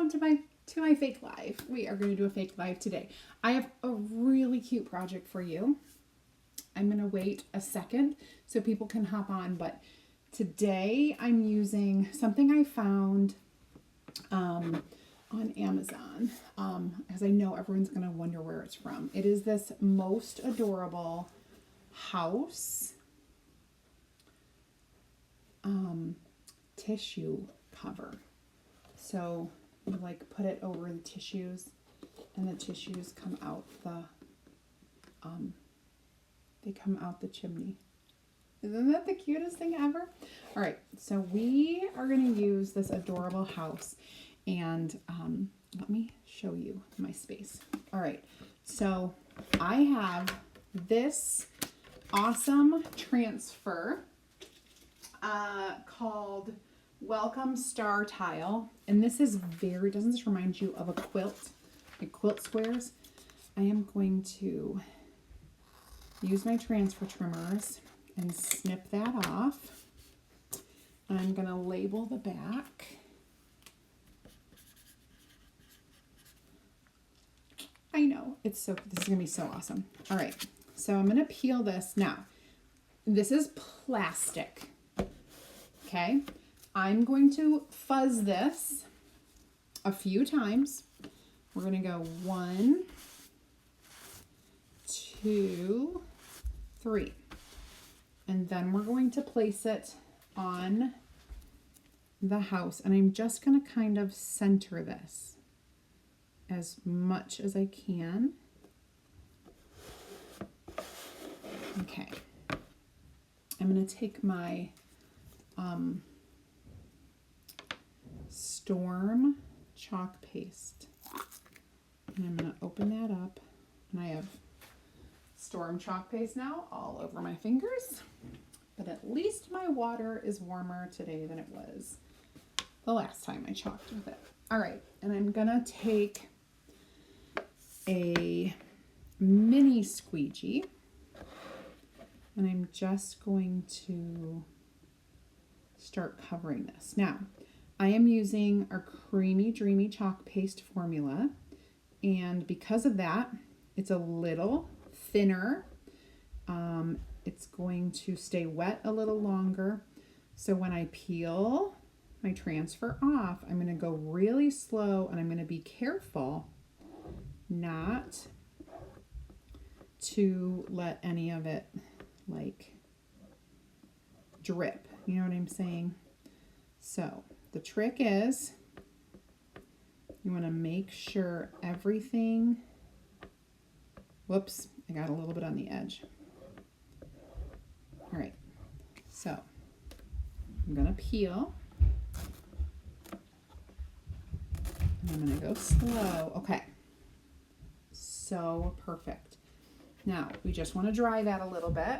welcome to my fake live. We are going to do a fake live today. I have a really cute project for you. I'm going to wait a second so people can hop on, but today I'm using something I found on Amazon, as I know everyone's going to wonder where it's from. It is this most adorable house tissue cover. So you like put it over the tissues, and the tissues come out they come out the chimney. Isn't that the cutest thing ever? All right, so we are going to use this adorable house, and let me show you my space. All right, so I have this awesome transfer called Welcome Star Tile, and this is doesn't this remind you of a quilt, like quilt squares? I am going to use my transfer trimmers and snip that off. And I'm going to label the back. I know, this is going to be so awesome. All right, so I'm going to peel this. Now, this is plastic, okay? I'm going to fuzz this a few times. We're going to go 1, 2, 3. And then we're going to place it on the house. And I'm just going to kind of center this as much as I can. Okay. I'm going to take my Storm chalk paste, and I'm going to open that up, and I have Storm chalk paste now all over my fingers, but at least my water is warmer today than it was the last time I chalked with it. All right, and I'm going to take a mini squeegee, and I'm just going to start covering this. Now, I am using our Creamy Dreamy Chalk Paste formula, and because of that, it's a little thinner. It's going to stay wet a little longer. So when I peel my transfer off, I'm going to go really slow, and I'm going to be careful not to let any of it like drip. You know what I'm saying? So the trick is you want to make sure everything, whoops, I got a little bit on the edge. All right, so I'm going to peel. And I'm going to go slow. Okay, so perfect. Now, we just want to dry that a little bit.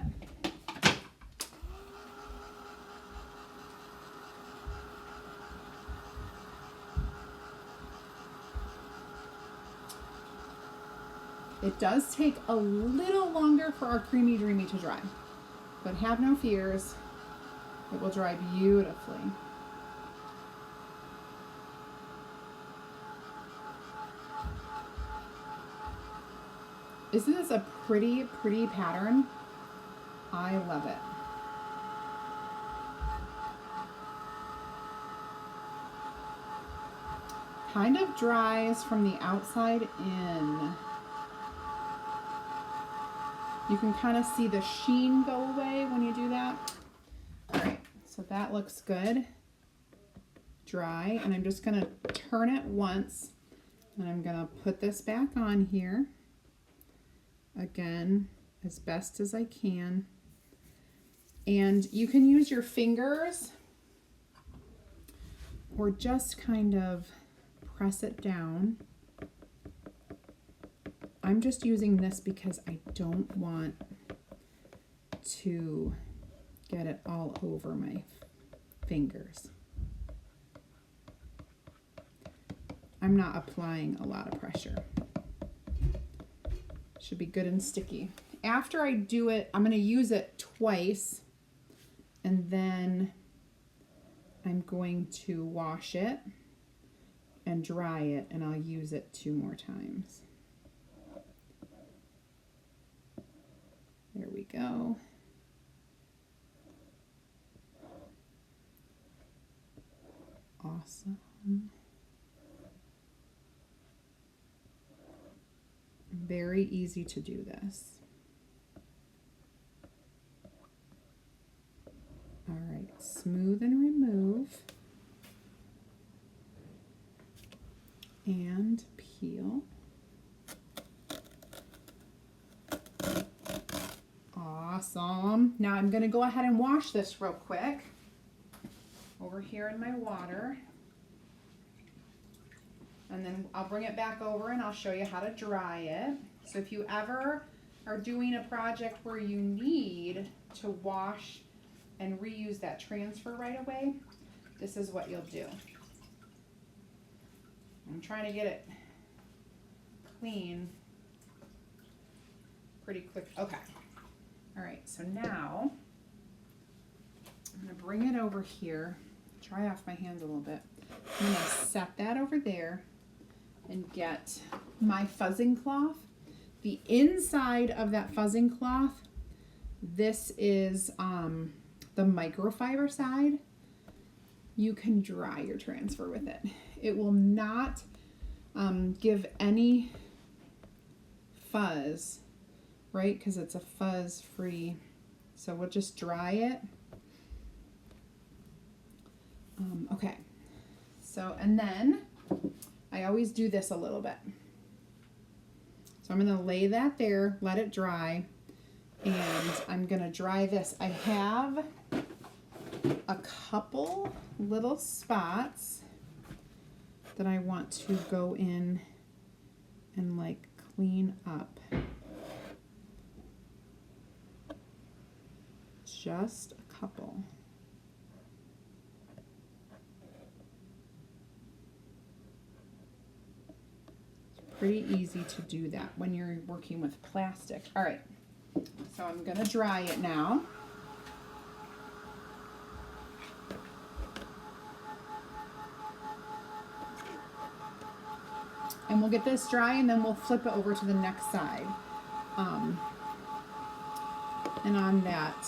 It does take a little longer for our Creamy Dreamy to dry, but have no fears, it will dry beautifully. Isn't this a pretty pattern? I love it. Kind of dries from the outside in. You can kind of see the sheen go away when you do that. All right, so that looks good. Dry, and I'm just gonna turn it once, and I'm gonna put this back on here. Again, as best as I can. And you can use your fingers or just kind of press it down. I'm just using this because I don't want to get it all over my fingers. I'm not applying a lot of pressure. Should be good and sticky. After I do it, I'm going to use it twice, and then I'm going to wash it and dry it, and I'll use it 2 more times. There we go. Awesome. Very easy to do this. All right, smooth and remove. And peel. Awesome. Now I'm going to go ahead and wash this real quick over here in my water. And then I'll bring it back over and I'll show you how to dry it. So if you ever are doing a project where you need to wash and reuse that transfer right away, this is what you'll do. I'm trying to get it clean pretty quick. Okay. All right, so now I'm going to bring it over here, dry off my hands a little bit. I'm going to set that over there and get my fuzzing cloth. The inside of that fuzzing cloth, this is the microfiber side. You can dry your transfer with it. It will not give any fuzz, right? Because it's a fuzz free. So we'll just dry it. Okay. So, and then I always do this a little bit. So I'm going to lay that there, let it dry, and I'm going to dry this. I have a couple little spots that I want to go in and like clean up. Just a couple. It's pretty easy to do that when you're working with plastic. All right, so I'm gonna dry it now. And we'll get this dry and then we'll flip it over to the next side. And on that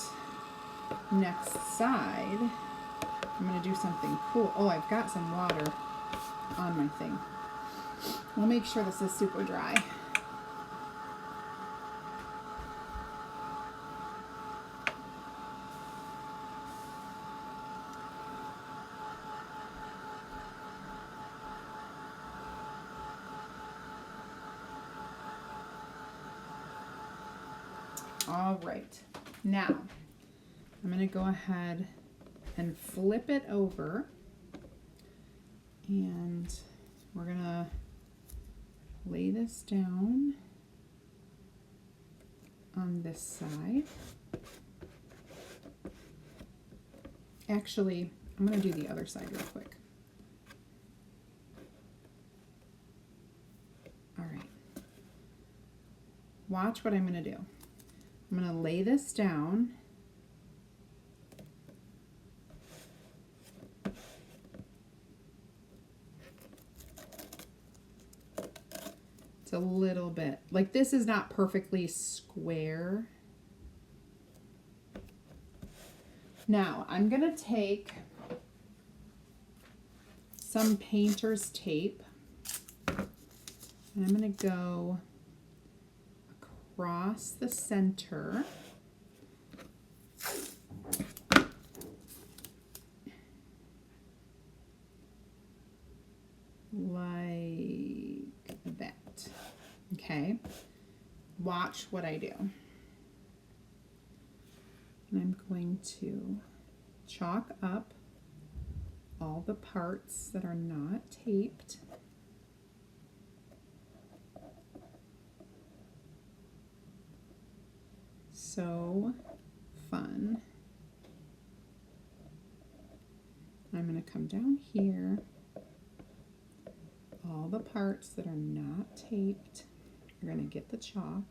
next side, I'm going to do something cool. Oh, I've got some water on my thing. We'll make sure this is super dry. All right, now I'm going to go ahead and flip it over, and we're going to lay this down on this side. Actually, I'm going to do the other side real quick. All right. Watch what I'm going to do. I'm going to lay this down. It's a little bit, like this is not perfectly square. Now I'm going to take some painter's tape and I'm going to go across the center. Like that. Okay. Watch what I do. And I'm going to chalk up all the parts that are not taped. So fun. I'm going to come down here. All the parts that are not taped, you're going to get the chalk.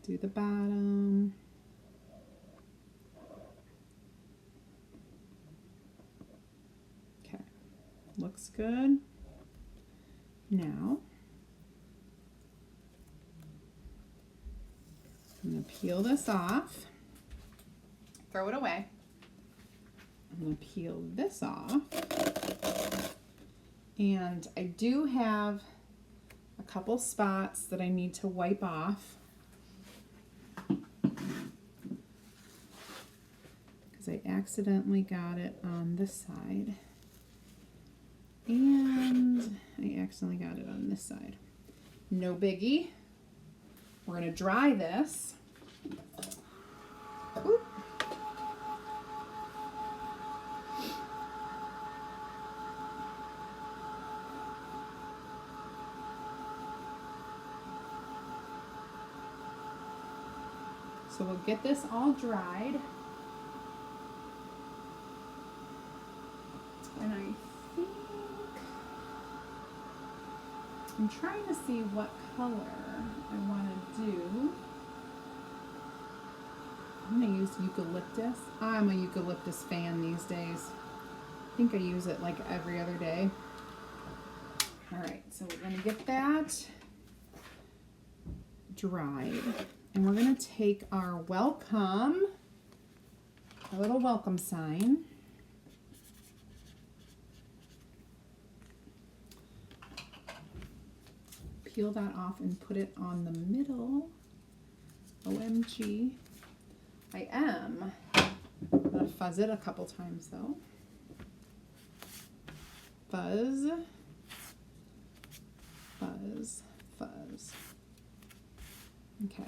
Do the bottom. looks good. Now, I'm going to peel this off, throw it away. I'm going to peel this off. And I do have a couple spots that I need to wipe off because I accidentally got it on this side. And I accidentally got it on this side. No biggie. We're going to dry this. Oop. So we'll get this all dried. And I think I'm trying to see what color I want to do. I'm going to use eucalyptus. I'm a eucalyptus fan these days. I think I use it like every other day. All right, so we're going to get that dried. And we're going to take our welcome, our little welcome sign. Peel that off and put it on the middle. OMG. I am going to fuzz it a couple times though. Fuzz, fuzz, fuzz. Okay.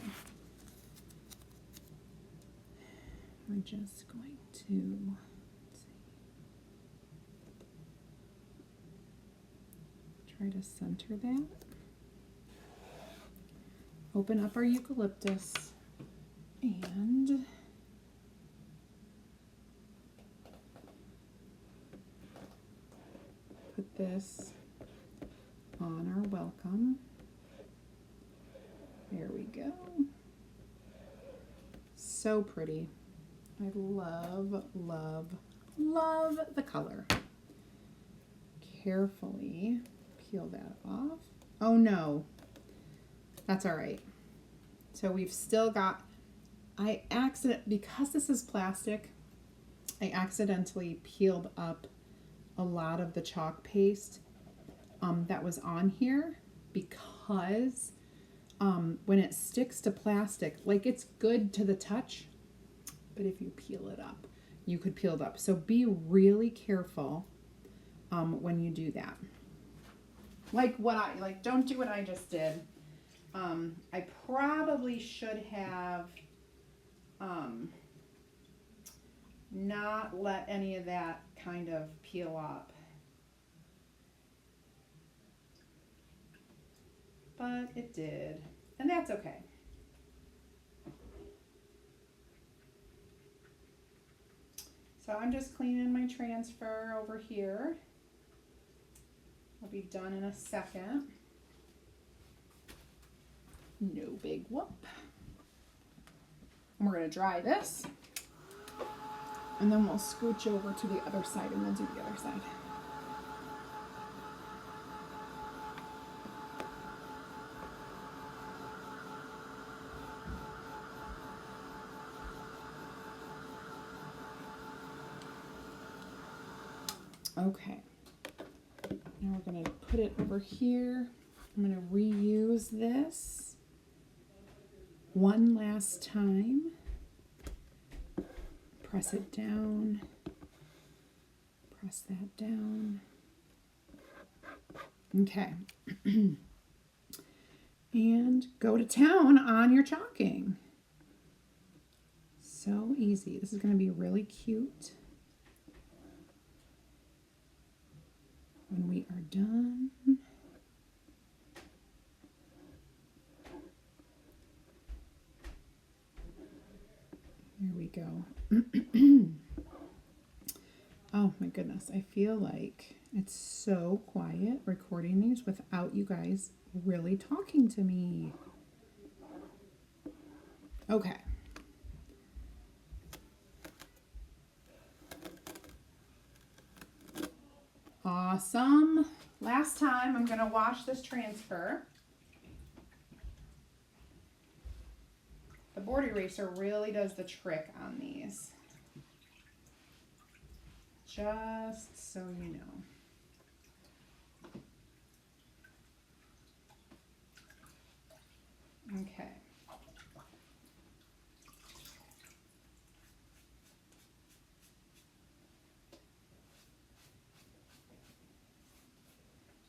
We're just going to, let's see, try to center that. Open up our eucalyptus and put this on our welcome. There we go. So pretty. I love, love, love the color. Carefully peel that off. Oh no, that's all right. So we've still got, because this is plastic, I accidentally peeled up a lot of the chalk paste that was on here because when it sticks to plastic, like it's good to the touch, but if you peel it up, you could peel it up. So be really careful when you do that. Don't do what I just did. I probably should have not let any of that kind of peel up. But it did, and that's okay. So I'm just cleaning my transfer over here. I'll be done in a second. No big whoop. And we're going to dry this. And then we'll scooch over to the other side and then do the other side. Okay. Now we're going to put it over here. I'm going to reuse this one last time. Press it down. Press that down. Okay. And go to town on your chalking. So easy. This is going to be really cute when we are done. Here we go. Oh my goodness, I feel like it's so quiet recording these without you guys really talking to me. Okay. Awesome. Last time, I'm going to wash this transfer. The board eraser really does the trick on these. Just so you know. Okay.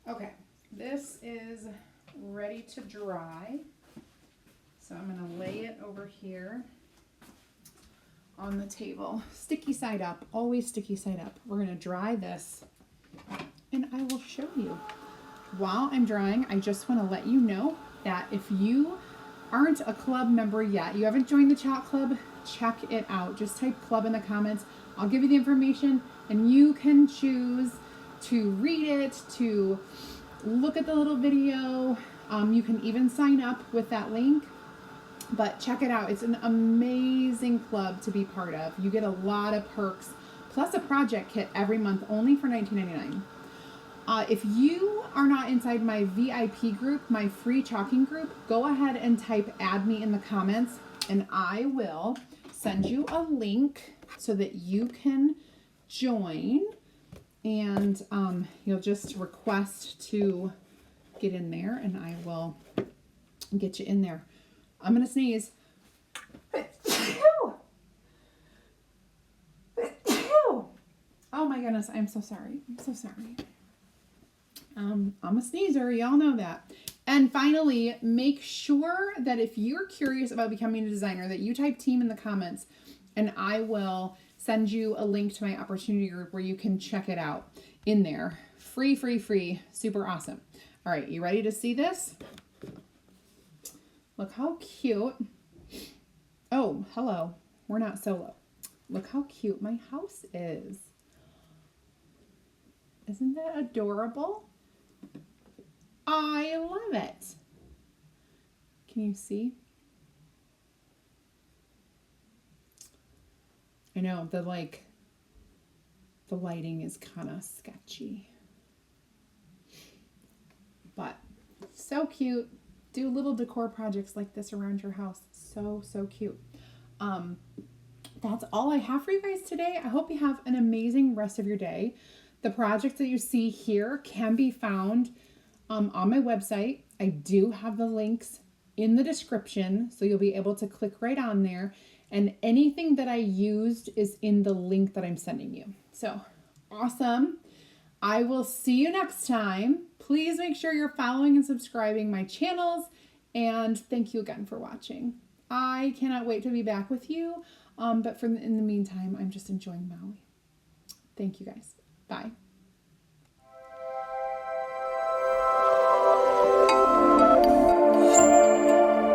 Okay, this is ready to dry. So I'm going to lay it over here on the table. Sticky side up, always sticky side up. We're going to dry this and I will show you. While I'm drying, I just want to let you know that if you aren't a club member yet, you haven't joined the Chalk Club, check it out. Just type club in the comments. I'll give you the information and you can choose to read it, to look at the little video. You can even sign up with that link, but check it out. It's an amazing club to be part of. You get a lot of perks, plus a project kit every month, only for $19.99. If you are not inside my VIP group, my free chalking group, go ahead and type add me in the comments and I will send you a link so that you can join. And you'll just request to get in there and I will get you in there. I'm going to sneeze. Oh my goodness, I'm so sorry. I'm so sorry. I'm a sneezer, y'all know that. And finally, make sure that if you're curious about becoming a designer, that you type team in the comments and I will send you a link to my opportunity group where you can check it out in there. Free, free, free. Super awesome. All right, you ready to see this? Look how cute. Oh, hello. We're not solo. Look how cute my house is. Isn't that adorable? I love it. Can you see? I know the lighting is kind of sketchy, but so cute. Do little decor projects like this around your house. So, so cute. That's all I have for you guys today. I hope you have an amazing rest of your day. The projects that you see here can be found on my website. I do have the links in the description, so you'll be able to click right on there. And anything that I used is in the link that I'm sending you. So awesome. I will see you next time. Please make sure you're following and subscribing my channels. And thank you again for watching. I cannot wait to be back with you. But in the meantime, I'm just enjoying Maui. Thank you guys. Bye.